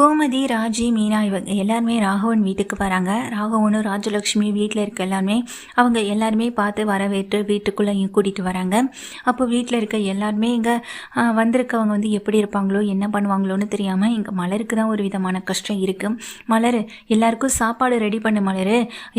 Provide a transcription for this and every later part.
கோமதி, ராஜி, மீனா இவங்க எல்லாருமே ராகவன் வீட்டுக்கு வராங்க. ராகவனும் ராஜலக்ஷ்மி வீட்டில் இருக்க எல்லாருமே அவங்க எல்லாருமே பார்த்து வரவேற்று வீட்டுக்குள்ளே கூட்டிகிட்டு வராங்க. அப்போ வீட்டில் இருக்க எல்லாருமே இங்கே வந்திருக்கவங்க எப்படி இருப்பாங்களோ என்ன பண்ணுவாங்களோன்னு தெரியாமல் இங்கே மலருக்கு தான் ஒரு விதமான கஷ்டம் இருக்குது. மலர், எல்லாருக்கும் சாப்பாடு ரெடி பண்ண மலர்,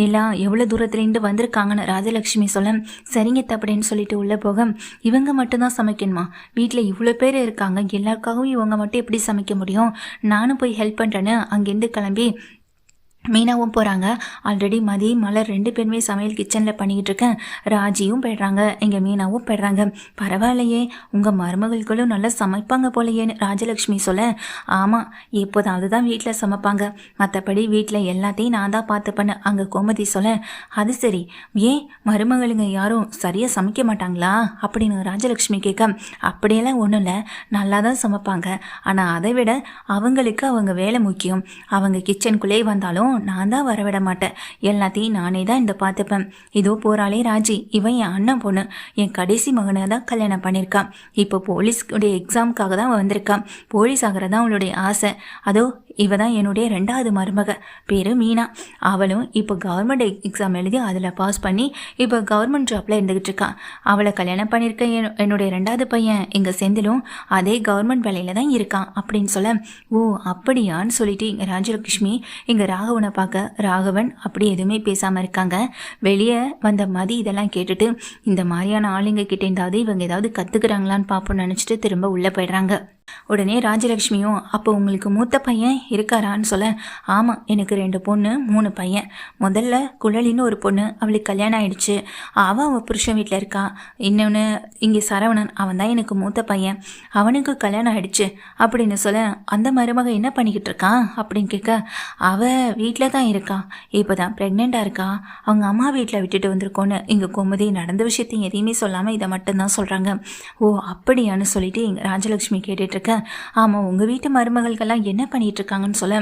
எல்லாம் எவ்வளோ தூரத்துலேருந்து வந்திருக்காங்கன்னு ராஜலக்ஷ்மி சொல்ல, சரிங்க அப்படின்னு சொல்லிட்டு உள்ளே போக, இவங்க மட்டும்தான் சமைக்கணுமா? வீட்டில் இவ்வளோ பேர் இருக்காங்க, எல்லாருக்காகவும் இவங்க மட்டும் எப்படி சமைக்க முடியும்? நானும் போய் ஹெல்ப் பண்ணுறேன்னு அங்கேருந்து கிளம்பி மீனாவும் போகிறாங்க. ஆல்ரெடி மதி, மலர் 2 பேருமே சமையல் கிச்சனில் பண்ணிக்கிட்டு இருக்கேன். ராஜியும் போய்ட்றாங்க, இங்கே மீனாவும் போய்ட்றாங்க. பரவாயில்லையே, உங்கள் மருமகளுக்களும் நல்லா சமைப்பாங்க போலையேன்னு ராஜலக்ஷ்மி சொல்ல, ஆமாம், எப்போதாவது தான் வீட்டில் சமைப்பாங்க, மற்றபடி வீட்டில் எல்லாத்தையும் நான் தான் பார்த்துப்பேன்னு அங்கே கோமதி சொல்ல, அது சரி, ஏன் மருமகளுங்க யாரும் சரியாக சமைக்க மாட்டாங்களா அப்படின்னு ராஜலக்ஷ்மி கேட்க, அப்படியெல்லாம் ஒன்றும் இல்லை, நல்லா தான் சமைப்பாங்க. ஆனால் அதை விட அவங்களுக்கு அவங்க வேலை முக்கியம். அவங்க கிச்சனுக்குள்ளே வந்தாலும் நான் தான் வரவிட மாட்டேன், எல்லாத்தையும் நானே தான் இந்த பார்த்துப்பேன். இதோ போறாளே ராஜி, இவன் என் அண்ணன் பொண்ணு, என் கடைசி மகனை தான் கல்யாணம் பண்ணியிருக்கான். இப்போ போலீஸ்டைய எக்ஸாமுக்காக தான் வந்திருக்கான். போலீஸ் ஆகிறதா அவளுடைய ஆசை. அதோ இவ தான் என்னுடைய 2வது மருமக, பேரு மீனா. அவளும் இப்போ கவர்மெண்ட் எக்ஸாம் எழுதி அதில் பாஸ் பண்ணி இப்போ கவர்மெண்ட் ஜாப்ல இருந்துகிட்டு இருக்கான். அவளை கல்யாணம் பண்ணியிருக்க என்னுடைய 2வது பையன் இங்கே செந்திலும் அதே கவர்மெண்ட் வேலையில தான் இருக்கான் அப்படின்னு சொல்ல, ஓ அப்படியான்னு சொல்லிட்டு இங்கே ராஜலட்சுமி இங்கே ராகவனை பார்க்க, ராகவன் அப்படி எதுவுமே பேசாமல் இருக்காங்க. வெளியே வந்த மதி இதெல்லாம் கேட்டுட்டு, இந்த மாதிரியான ஆளுங்க கிட்டே இருந்தாவது இவங்க ஏதாவது கற்றுக்குறாங்களான்னு பார்ப்போம்னு நினச்சிட்டு திரும்ப உள்ளே போயிடுறாங்க. உடனே ராஜலக்ஷ்மியும், அப்போ உங்களுக்கு மூத்த பையன் இருக்காரான்னு சொல்ல, ஆமாம், எனக்கு 2 பொண்ணு 3 பையன். முதல்ல குழலின்னு ஒரு பொண்ணு, அவளுக்கு கல்யாணம் ஆயிடுச்சு, அவள் புருஷன் வீட்டில் இருக்கான். இன்னொன்று இங்கே சரவணன், அவன் தான் எனக்கு மூத்த பையன், அவனுக்கு கல்யாணம் ஆயிடுச்சு அப்படின்னு சொல்ல, அந்த மருமக என்ன பண்ணிக்கிட்டு இருக்கான் அப்படின்னு கேட்க, அவள் வீட்டில் தான் இருக்கான், இப்போ தான் ப்ரெக்னெண்ட்டாக இருக்கா, அவங்க அம்மா வீட்டில் விட்டுட்டு வந்திருக்கோன்னு இங்கே கோமதி நடந்த விஷயத்தையும் எதையுமே சொல்லாமல் இதை மட்டும்தான் சொல்கிறாங்க. ஓ அப்படியான்னு சொல்லிட்டு இங்கே ராஜலக்ஷ்மி கேட்டுட்டு, ஆமாம், உங்கள் வீட்டு மருமகள்கெல்லாம் என்ன பண்ணிட்டு இருக்காங்கன்னு சொல்ல,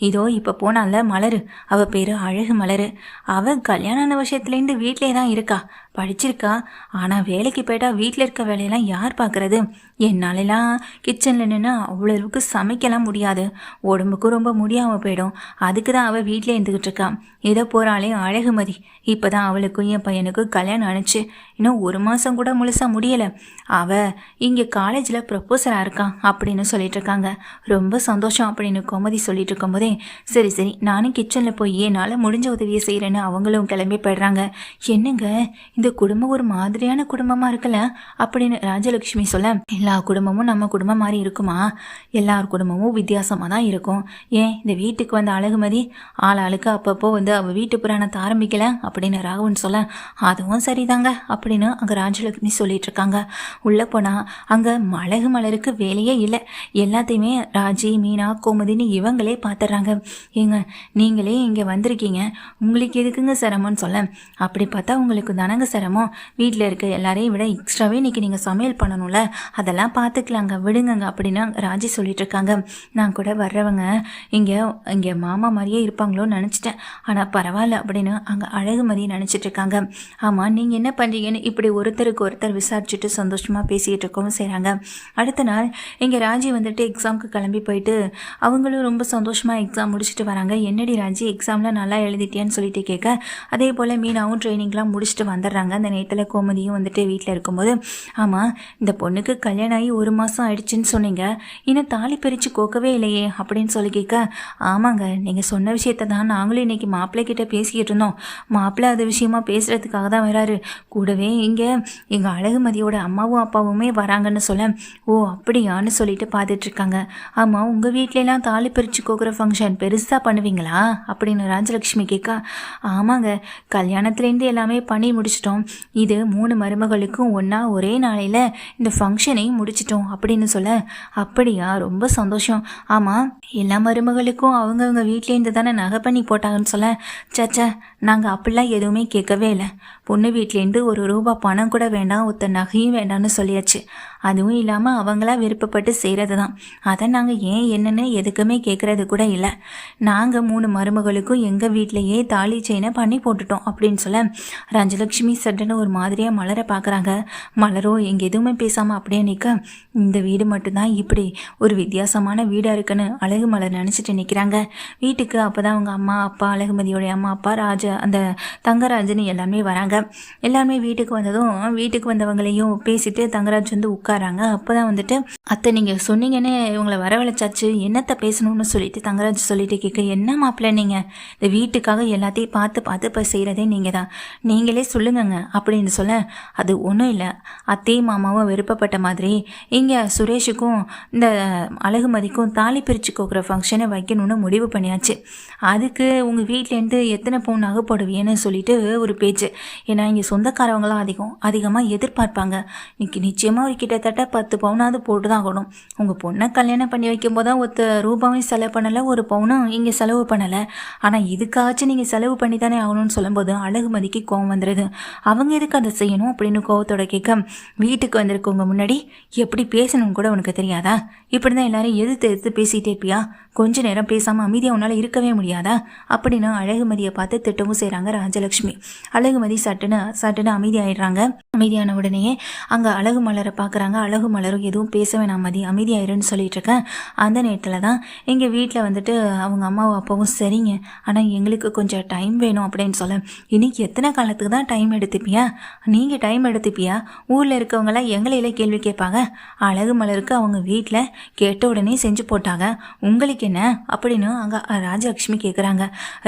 இதோ இப்போ போனால மலரு, அவள் பேர் அழகு மலரு, அவள் கல்யாண விஷயத்துலேருந்து வீட்டிலே தான் இருக்கா, படிச்சிருக்கா. ஆனால் வேலைக்கு போயிட்டா வீட்டில் இருக்க வேலையெல்லாம் யார் பார்க்குறது? என்னாலலாம் கிச்சனில் நின்று அவ்வளோவுக்கு சமைக்கலாம் முடியாது, உடம்புக்கு ரொம்ப முடியாமல் போயிடும். அதுக்கு தான் அவள் வீட்டிலே இருந்துக்கிட்டு இருக்கா. இதை போகிறாளே அழகுமதி, இப்போ தான் அவளுக்கும் என் பையனுக்கும் கல்யாணம் ஆனிச்சு, இன்னும் 1 மாதம் கூட முழுசாக முடியலை. அவள் இங்கே காலேஜில் ப்ரொப்போசராக இருக்கான் அப்படின்னு சொல்லிட்டு இருக்காங்க. ரொம்ப சந்தோஷம் அப்படின்னு கோமதி சொல்லிட்டு இருக்கும்போதே, சரி சரி, நானும் கிச்சனில் போய் என்னால் முடிஞ்ச உதவியை செய்கிறேன்னு அவங்களும் கிளம்பி போயிடுறாங்க. என்னங்க, இந்த குடும்பம் ஒரு மாதிரியான குடும்பமாக இருக்கல அப்படின்னு ராஜலக்ஷ்மி சொல்ல, எல்லா குடும்பமும் நம்ம குடும்பம் மாதிரி இருக்குமா? எல்லார் குடும்பமும் வித்தியாசமாக தான் இருக்கும். ஏன் இந்த வீட்டுக்கு வந்த அழகுமதி ஆளாளுக்கு அப்பப்போ அவள் வீட்டு புராணத்தை ஆரம்பிக்கல அப்படின்னு ராகவன் சொல்ல, அதுவும் சரிதாங்க அப்படின்னு அங்கே ராஜலக்ஷ்மி சொல்லிட்டு இருக்காங்க. உள்ளே போனால் அங்கே அழகு மலருக்கு வேலையே இல்லை, எல்லாத்தையுமே ராஜி, மீனா, கோமதின்னு இவங்களே பார்த்துட்றாங்க. ஏங்க, நீங்களே இங்கே வந்திருக்கீங்க, உங்களுக்கு எதுக்குங்க சிரமம்னு சொல்ல, அப்படி பார்த்தா உங்களுக்கு தானங்க சிரமம், வீட்டில் இருக்க எல்லாரையும் விட எக்ஸ்ட்ராவே இன்றைக்கி நீங்கள் சமையல் பண்ணணும்ல, அதெல்லாம் பார்த்துக்கலாங்க, விடுங்கங்க அப்படின்னு ராஜி சொல்லிட்டு இருக்காங்க. நான் கூட வர்றவங்க இங்கே மாமா மாதிரியே இருப்பாங்களோன்னு நினச்சிட்டேன், ஆனால் பரவாயில்ல அப்படின்னு அங்கே அழகுமதி நினச்சிட்டு இருக்காங்க. ஆமாம், நீங்கள் என்ன பண்ணுறீங்கன்னு இப்படி ஒருத்தருக்கு ஒருத்தர் விசாரிச்சுட்டு சந்தோஷமாக பேசிக்கிட்டு இருக்கவும் செய்கிறாங்க. அடுத்த நாள் இங்கே ராஜி எக்ஸாமுக்கு கிளம்பி போயிட்டு அவங்களும் ரொம்ப சந்தோஷமாக எக்ஸாம் முடிச்சுட்டு வராங்க. என்னடி ராஜி, எக்ஸாமில் நல்லா எழுதிட்டியான்னு சொல்லிட்டு கேட்க, அதே போல் மீனாவும் ட்ரைனிங்லாம் முடிச்சுட்டு வந்துடுறாங்க. அந்த நேரத்தில் கோமதியும் வீட்டில் இருக்கும்போது, ஆமாம், இந்த பொண்ணுக்கு கல்யாணம் ஆகி 1 மாதம் ஆயிடுச்சுன்னு சொன்னீங்க, இன்னும் தாலி பிரித்து கோக்கவே இல்லையே அப்படின்னு சொல்லி கேட்க, ஆமாங்க, நீங்கள் சொன்ன விஷயத்தை தான் நாங்களும் இன்றைக்கி மாப்பிள்ளைக்கிட்ட பேசிக்கிட்டு இருந்தோம். மாப்பிள்ளை அது விஷயமா பேசுகிறதுக்காக தான் வராரு. கூடவே இங்கே எங்கள் அழகுமதியோட அம்மாவும் அப்பாவுமே வராங்கன்னு சொல்ல, ஓ அப்படியான்னு சொல்லிட்டு பார்த்துட்ருக்காங்க. ஆமாம், உங்கள் வீட்டிலலாம் தாலி பிரித்து கோக்குற ஃபங்க்ஷன் பெருசாக பண்ணுவீங்களா அப்படின்னு ராஜலக்ஷ்மி கேட்க, ஆமாங்க, கல்யாணத்துலேருந்து எல்லாமே பண்ணி முடிச்சிட்டோம், இது 3 மருமகளுக்கும் ஒன்றா ஒரே நாளையில் இந்த ஃபங்க்ஷனையும் முடிச்சிட்டோம் அப்படின்னு சொல்ல, அப்படியா, ரொம்ப சந்தோஷம். ஆமாம், எல்லா மருமகளுக்கும் அவங்கவுங்க வீட்டிலேருந்து தானே நகை பண்ணி போட்டாங்கன்னு சொல்ல, சச்சா, நாங்கள் அப்படிலாம் எதுவுமே கேட்கவே இல்லை, பொண்ணு வீட்லேருந்து 1 ரூபா பணம் கூட வேண்டாம், ஒத்த நகையும் வேண்டாம்னு சொல்லியாச்சு. அதுவும் இல்லாமல் அவங்களா விருப்பப்பட்டு செய்கிறது தான், அதை நாங்கள் ஏன் என்னன்னு எதுக்குமே கேட்குறது கூட இல்லை. நாங்கள் 3 மருமகளுக்கும் எங்கள் வீட்டிலையே தாலி செயினை பண்ணி போட்டுட்டோம் அப்படின்னு சொல்ல, ராஜலக்ஷ்மி சட்டுன்னு ஒரு மாதிரியாக மலரை பார்க்குறாங்க. மலரோ எங்கே எதுவுமே பேசாமல் அப்படியே நிற்க, இந்த வீடு மட்டும்தான் இப்படி ஒரு வித்தியாசமான வீடாக இருக்குன்னு அழகு மலர் நினச்சிட்டு நிற்கிறாங்க. வீட்டுக்கு அப்போ தான் அவங்க அம்மா அப்பா, அழகுமதியோடைய அம்மா அப்பா, ராஜா அந்த தங்கராஜ்னு எல்லாமே வராங்க. எல்லாருமே வீட்டுக்கு வந்ததும் வீட்டுக்கு வந்தவங்களையும் பேசிட்டு தங்கராஜ் வந்து உட்காராங்க. அப்போ தான் வந்துட்டு, அத்தை நீங்கள் சொன்னீங்கன்னு இவங்களை வரவழைச்சாச்சு, என்னத்தை பேசணும்னு சொல்லிட்டு தங்கராஜ் சொல்லிட்டு கேட்க, என்ன மாப்பிள்ள நீங்கள் இந்த வீட்டுக்காக எல்லாத்தையும் பார்த்து பார்த்து இப்போ செய்கிறதே நீங்கள் தான், நீங்களே சொல்லுங்கங்க அப்படின்னு சொல்ல, அது ஒன்றும் இல்லை, அத்தையும் மாமாவும் விருப்பப்பட்ட மாதிரி இங்கே சுரேஷுக்கும் இந்த அழகுமதிக்கும் தாலி பிரித்து கோக்குற ஃபங்க்ஷனை வைக்கணும்னு முடிவு பண்ணியாச்சு. அதுக்கு உங்கள் வீட்டிலேருந்து எத்தனை பவுன் நகை போடுவீன்னு சொல்லிட்டு ஒரு பேச்சு. ஏன்னா இங்கே சொந்தக்காரவங்களாம் அதிகமாக எதிர்பார்ப்பாங்க. இன்னைக்கு நிச்சயமாக ஒரு கிட்டத்தட்ட 10 பவுனாவது போட்டு தான் ஆகணும். உங்கள் பொண்ணை கல்யாணம் பண்ணி வைக்கும் போது ஒருத்த ரூபாயும் செலவு பண்ணலை, ஒரு பவுனும் இங்கே செலவு பண்ணலை. ஆனால் இதுக்காச்சும் நீங்கள் செலவு பண்ணி தானே ஆகணும்னு சொல்லும்போது அழகுமதிக்கு கோவம் வந்துடுது. அவங்க எதுக்கு அதை செய்யணும் அப்படின்னு கோவத்தோட கேட்க, வீட்டுக்கு வந்திருக்கவங்க முன்னாடி எப்படி பேசணும்னு கூட உனக்கு தெரியாதா? இப்படி தான் எல்லாரும் எதிர்த்து பேசிகிட்டே இருப்பியா? கொஞ்ச நேரம் பேசாமல் அமைதியாக உன்னால் இருக்கவே முடியாதா அப்படின்னு அழகுமதியை பார்த்து திட்டமும் செய்கிறாங்க ராஜலக்ஷ்மி. அழகுமதி சட்டுன்னு அமைதியாயிடுறாங்க. அமைதியான உடனேயே அங்கே அழகு மலரை பார்க்குறாங்க. அழகு மலரும் எதுவும் பேச வேணாம், அமைதியாயிருன்னு சொல்லிட்டு இருக்கேன். அந்த நேரத்தில் தான் எங்கள் வீட்டில் வந்துட்டு அவங்க அம்மாவும் அப்பாவும், சரிங்க ஆனால் எங்களுக்கு கொஞ்சம் டைம் வேணும் அப்படின்னு சொல்ல, இன்னைக்கு எத்தனை காலத்துக்கு தான் டைம் எடுத்துப்பியா? நீங்கள் டைம் எடுத்துப்பியா? ஊரில் இருக்கவங்களாம் எங்களையில கேள்வி கேட்பாங்க. அழகு மலருக்கு அவங்க வீட்டில் கேட்ட உடனே செஞ்சு போட்டாங்க, உங்களுக்கு என்ன அப்படின்னு அங்கே ராஜலக்ஷ்மி கேட்குறாங்க.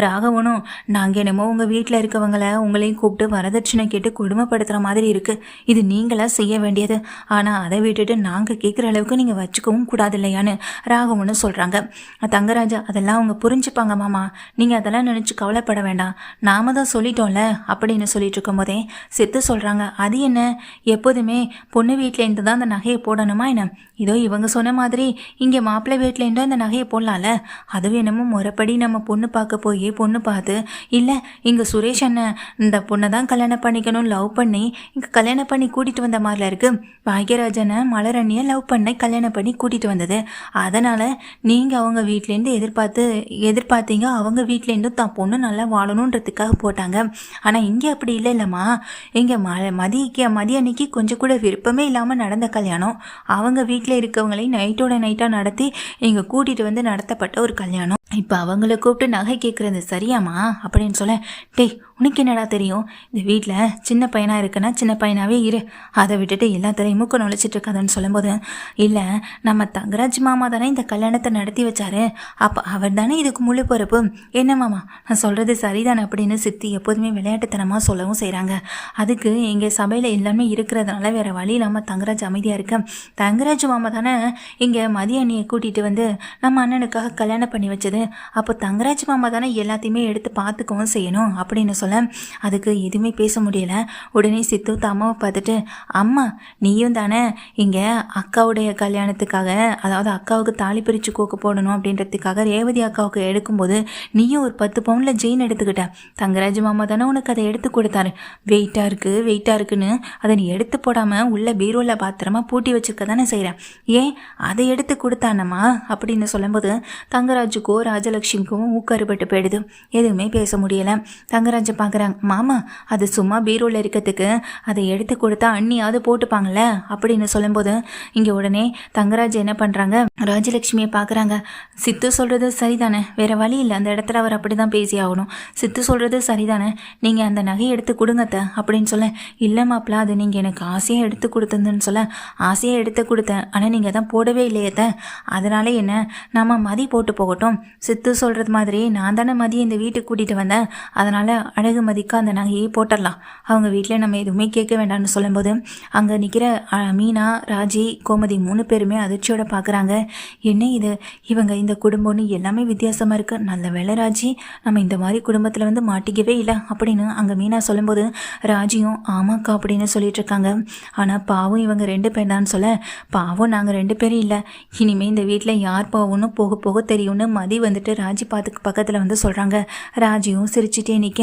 ராகவனும், நாங்கள் என்னமோ உங்கள் வீட்டில் இருக்கவங்கள உங்களையும் கூப்பிட்டு வரதட்சணை கேட்டு கொடுமைப்படுத்துகிற மாதிரி இருக்குது, இது நீங்களாக செய்ய வேண்டியது, ஆனால் அதை விட்டுட்டு நாங்கள் கேட்குற அளவுக்கு நீங்கள் வச்சுக்கவும் கூடாது இல்லையான்னு ராகவனு சொல்கிறாங்க. தங்கராஜா, அதெல்லாம் அவங்க புரிஞ்சுப்பாங்க மாமா, நீங்கள் அதெல்லாம் நினச்சி கவலைப்பட வேண்டாம், நாம தான் சொல்லிட்டோம்ல அப்படின்னு சொல்லிட்டு இருக்கும் போதே சித்து சொல்கிறாங்க, அது என்ன, எப்போதுமே பொண்ணு வீட்டிலேருந்து தான் அந்த நகையை போடணுமா என்ன? இதோ இவங்க சொன்ன மாதிரி இங்கே மாப்பிள்ளை வீட்டிலேருந்தோ இந்த நகையை போடலாம்ல, அதுவும் என்னமோ முறைப்படி நம்ம பொண்ணு பார்க்க போய் பொண்ணு பார்த்து, இல்லை இங்கே சுரேஷ் அண்ணன் இந்த பொண்ணை தான் கல்யாணம் பண்ணிக்கணும் லவ் பண்ணி இங்கே கல்யாணம் பண்ணி கூட்டிகிட்டு வந்த மாதிரில இருக்குது. பாக்யராஜனை மலரண்ணியை லவ் பண்ணி கல்யாணம் பண்ணி கூட்டிகிட்டு வந்தது, அதனால் நீங்கள் அவங்க வீட்டிலேருந்து எதிர்பார்த்தீங்க, அவங்க வீட்டிலேருந்து தான் பொண்ணு நல்லா வாழணுன்றதுக்காக போட்டாங்க. ஆனால் இங்கே அப்படி இல்லைல்லம்மா, இங்கே மதிய அன்னைக்கு கொஞ்சம் கூட விருப்பமே இல்லாமல் நடந்த கல்யாணம், அவங்க வீட்டில் இருக்கவங்களையும் நைட்டோட நைட்டாக நடத்தி இங்கே கூட்டிகிட்டு வந்து நடத்தப்பட்ட ஒரு கல்யாணம். இப்போ அவங்கள கூப்பிட்டு நகை கேட்குறது சரியாமா அப்படின்னு சொல்ல, டேய் உனக்கு என்னடா தெரியும், இந்த வீட்டில் சின்ன பையனாக இருக்குன்னா சின்ன பையனாகவே இரு, அதை விட்டுட்டு எல்லாத்தையும் மூக்க நுழைச்சிட்டு இருக்காதுன்னு சொல்லும்போது, இல்லை நம்ம தங்கராஜ் மாமா தானே இந்த கல்யாணத்தை நடத்தி வச்சாரு, அப்போ அவர் தானே இதுக்கு முழு பொறுப்பு, என்ன மாமா நான் சொல்கிறது சரிதானே அப்படின்னு சித்தி எப்போதுமே விளையாட்டுத்தனமாக சொல்லவும் செய்கிறாங்க. அதுக்கு எங்கள் சபையில் எல்லாமே இருக்கிறதுனால வேறு வழி இல்லாமல் தங்கராஜ் அமைதியாக இருக்க, தங்கராஜ் மாமா தானே இங்கே மதிய அண்ணியை கூட்டிகிட்டு வந்து நம்ம அண்ணனுக்காக கல்யாணம் பண்ணி வச்சது, அப்போ தங்கராஜ் மாமா தானே எல்லாத்தையுமே எடுத்து பார்த்துக்கவும் செய்யணும் அப்படின்னு சொல்ல, அதுக்கு எதுவுமே பேச முடியல. உடனே சித்து அம்மாவை பார்த்துட்டு, அம்மா நீயும் தானே இங்கே அக்காவுடைய கல்யாணத்துக்காக, அதாவது அக்காவுக்கு தாலி பிரித்து கோக்க போடணும் அப்படின்றதுக்காக ரேவதி அக்காவுக்கு எடுக்கும்போது நீயும் ஒரு 10 பவுனில் ஜெயின் எடுத்துக்கிட்ட, தங்கராஜ் மாமா தானே உனக்கு அதை எடுத்து கொடுத்தாரு, வெயிட்டாக இருக்குன்னு அதை நீ எடுத்து போடாமல் உள்ள பீரோவில் பாத்திரமா பூட்டி வச்சுருக்க தானே செய்கிறேன், ஏன் அதை எடுத்து கொடுத்தானம்மா அப்படின்னு சொல்லும்போது தங்கராஜுக்கோ ராஜலட்சுமிக்கும் ஊக்கறுபட்டு போயிடுது. எதுவுமே பேச முடியலை. தங்கராஜை பார்க்குறாங்க, மாமா அது சும்மா பீரோவில் இருக்கிறதுக்கு அதை எடுத்து கொடுத்தா அண்ணியாவது போட்டுப்பாங்கள்ல அப்படின்னு சொல்லும்போது இங்கே உடனே தங்கராஜ் என்ன பண்ணுறாங்க, ராஜலட்சுமியை பார்க்குறாங்க. சித்து சொல்கிறது சரிதானே, வேறு வழி இல்லை, அந்த இடத்துல அவர் அப்படி தான் பேசி ஆகணும், சித்து சொல்கிறது சரிதானே, நீங்கள் அந்த நகையை எடுத்து கொடுங்கத்த அப்படின்னு சொல்ல, இல்லை மாப்பிள்ள அது நீங்கள் எனக்கு ஆசையாக எடுத்து கொடுத்ததுன்னு சொல்ல, ஆசையாக எடுத்து கொடுத்தேன் ஆனால் நீங்கள் தான் போடவே இல்லையத்த, அதனால என்ன நம்ம மதி போட்டு போகட்டும், சித்து சொல்கிறது மாதிரி நான் தானே மதியை இந்த வீட்டுக்கு கூட்டிகிட்டு வந்தேன், அதனால் அழகுமதிக்கு அந்த நகையை போட்டுடலாம், அவங்க வீட்டில் நம்ம எதுவுமே கேட்க வேண்டாம்னு சொல்லும்போது அங்கே நிற்கிற மீனா, ராஜி, கோமதி 3 பேருமே அதிர்ச்சியோட பார்க்குறாங்க. என்ன இது, இவங்க இந்த குடும்பம்னு எல்லாமே வித்தியாசமாக இருக்குது, நல்ல வேலை ராஜி நம்ம இந்த மாதிரி குடும்பத்தில் வந்து மாட்டிக்கவே இல்லை அப்படின்னு அங்கே மீனா சொல்லும்போது ராஜியும் ஆமாக்கா அப்படின்னு சொல்லிட்டு இருக்காங்க. ஆனால் பாவம் இவங்க 2 பேர் தான் சொல்ல, பாவம் நாங்கள் 2 பேரும் இல்லை, இனிமேல் இந்த வீட்டில் யார் பாவம்னு போக போக தெரியும்னு மதி வந்துட்டு ராஜி பக்கத்தில் வந்து சொல்கிறாங்க. ராஜியும் சிரிச்சுட்டே நிற்க,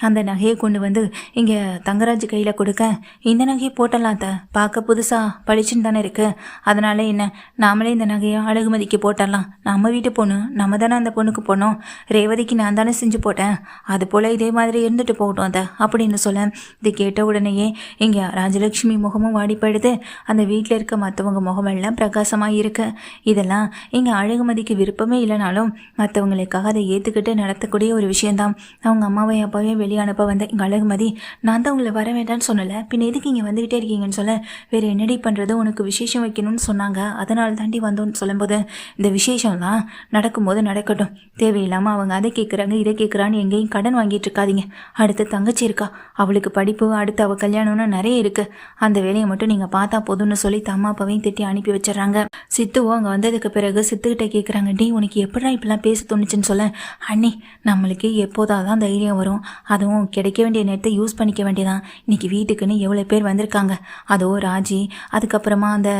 அந்த நகையை கொண்டு வந்து இங்கே தங்கராஜ் கையில் கொடுக்க, இந்த நகையை போட்டலாம் பார்க்க புதுசாக பளிச்சுன்னு தானே இருக்குது, அதனால என்ன நாமளே இந்த நகையை அழகுமதிக்கு போட்டலாம், நம்ம வீட்டு பொண்ணு நம்ம தானே அந்த பொண்ணுக்கு போனோம், ரேவதிக்கு நான் தானே செஞ்சு போட்டேன், அது போல் இதே மாதிரி இருந்துட்டு போகட்டும் அப்படின்னு சொல்ல, இது கேட்ட உடனேயே இங்கே ராஜலட்சுமி முகமும் வாடி போயிடுது. அந்த வீட்டில் இருக்க மற்றவங்க முகமெல்லாம் பிரகாசமாக இருக்கு. இதெல்லாம் இங்கே அழகுமதிக்கு விருப்பமே இல்லைனாலும் மற்றவங்களுக்காக அதை ஏற்றுக்கிட்டு நடத்தக்கூடிய ஒரு விஷயந்தான். அவங்க அம்மாவை அப்பாவே வெளியே அனுப்ப வந்த இங்கே அழகுமதி, நான் தான் உங்களை வர வேண்டாம்னு சொன்னலை, பின் எதுக்கு இங்கே வந்துக்கிட்டே இருக்கீங்கன்னு சொல்ல, வேறு என்னடி பண்ணுறது, உனக்கு விசேஷம் வைக்கணும்னு சொன்னாங்க, அதனால தாண்டி வந்தோன்னு சொல்லும்போது, இந்த விசேஷம்லாம் நடக்கும்போது நடக்கட்டும், தேவையில்லாமல் அவங்க அதை கேட்குறாங்க இதை கேட்குறான்னு எங்கேயும் கடன் வாங்கிட்டு இருக்காதீங்க, அடுத்து தங்கச்சி இருக்கா, அவளுக்கு படிப்பு, அடுத்து அவள் கல்யாணம்னு நிறைய இருக்குது, அந்த வேலையை மட்டும் நீங்கள் பார்த்தா போதும்னு சொல்லி அம்மா அப்பாவையும் திட்டி அனுப்பி வச்சிடறாங்க. சித்துவோ அங்கே வந்ததுக்கு பிறகு சித்துக்கிட்ட கேட்குறாங்க, டே உனக்கு எப்படா இப்படிலாம் பேச தோணுச்சுன்னு சொல்ல, அண்ணி நம்மளுக்கு எப்போதான் தைரியம் வரும், அதுவும் கிடைக்க வேண்டிய நேரத்தை யூஸ் பண்ணிக்க வேண்டியதான், இன்னைக்கு வீட்டுக்குன்னு எவ்வளோ பேர் வந்திருக்காங்க, அதோ ராஜி, அதுக்கப்புறமா அந்த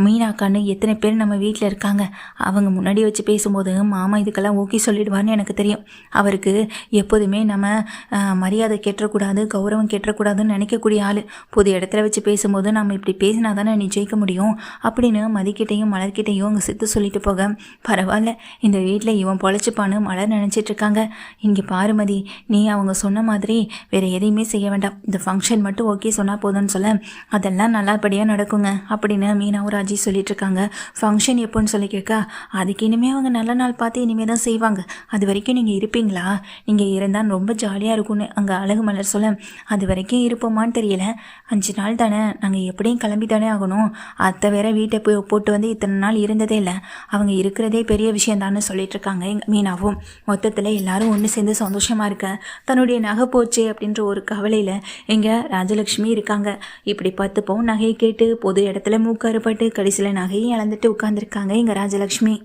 மீனாக்கான்னு எத்தனை பேர் நம்ம வீட்டில் இருக்காங்க, அவங்க முன்னாடி வச்சு பேசும்போது மாமா இதுக்கெல்லாம் ஓகே சொல்லிடுவார்னு எனக்கு தெரியும், அவருக்கு எப்போதுமே நம்ம மரியாதை கெட்டக்கூடாது, கௌரவம் கெட்டக்கூடாதுன்னு நினைக்கக்கூடிய ஆள், புது இடத்துல வச்சு பேசும்போது நம்ம இப்படி பேசினா தானே நீ ஜெயிக்க முடியும் அப்படின்னு மதிக்கிட்டையும் மலர்கிட்டையும் அங்கே சித்து சொல்லிட்டு போக, பரவாயில்ல இந்த வீட்டில் இவன் பொழைச்சிப்பான்னு மலர் நினச்சிட்டு இருக்காங்க, இங்கே பாருமதி நீ அவங்க சொன்ன மாதிரி வேறு எதையுமே செய்ய வேண்டாம், இந்த ஃபங்க்ஷன் மட்டும் ஓகே சொன்னால் போதும்னு சொல்ல, அதெல்லாம் நல்லபடியாக நடக்குங்க அப்படின்னு மீனாவும் ராஜி சொல்லிட்டு இருக்காங்க. ஃபங்க்ஷன் எப்போன்னு சொல்லி கேட்க, அதுக்கு இனிமேல் அவங்க நல்ல நாள் பார்த்து இனிமேல் தான் செய்வாங்க, அது வரைக்கும் நீங்கள் இருப்பீங்களா, நீங்கள் இருந்தால் ரொம்ப ஜாலியாக இருக்கும்னு அங்கே அழகு மலர் சொல்ல, அது வரைக்கும் இருப்போமான்னு தெரியல, 5 நாள் தானே, நாங்கள் எப்படியும் கிளம்பி தானே ஆகணும், அத்தை வேற வீட்டை போய் போட்டு வந்து இத்தனை நாள் இருந்ததே இல்லை, அவங்க இருக்கிறதே பெரிய விஷயந்தான்னு சொல்லிட்டு இருக்காங்க மீனாவும். மொத்தத்தில் எல்லாரும் ஒன்று சேர்ந்து சந்தோஷமாக இருக்க, தன்னுடைய நகை போச்சு அப்படின்ற ஒரு கவலையில் இங்கே ராஜலக்ஷ்மி இருக்காங்க. இப்படி 10 பவுன் நகையை கேட்டு பொது இடத்துல மூக்கறுப்பட்டு கடைசியில் நகையை இழந்துட்டு உட்காந்துருக்காங்க இங்கே ராஜலக்ஷ்மி.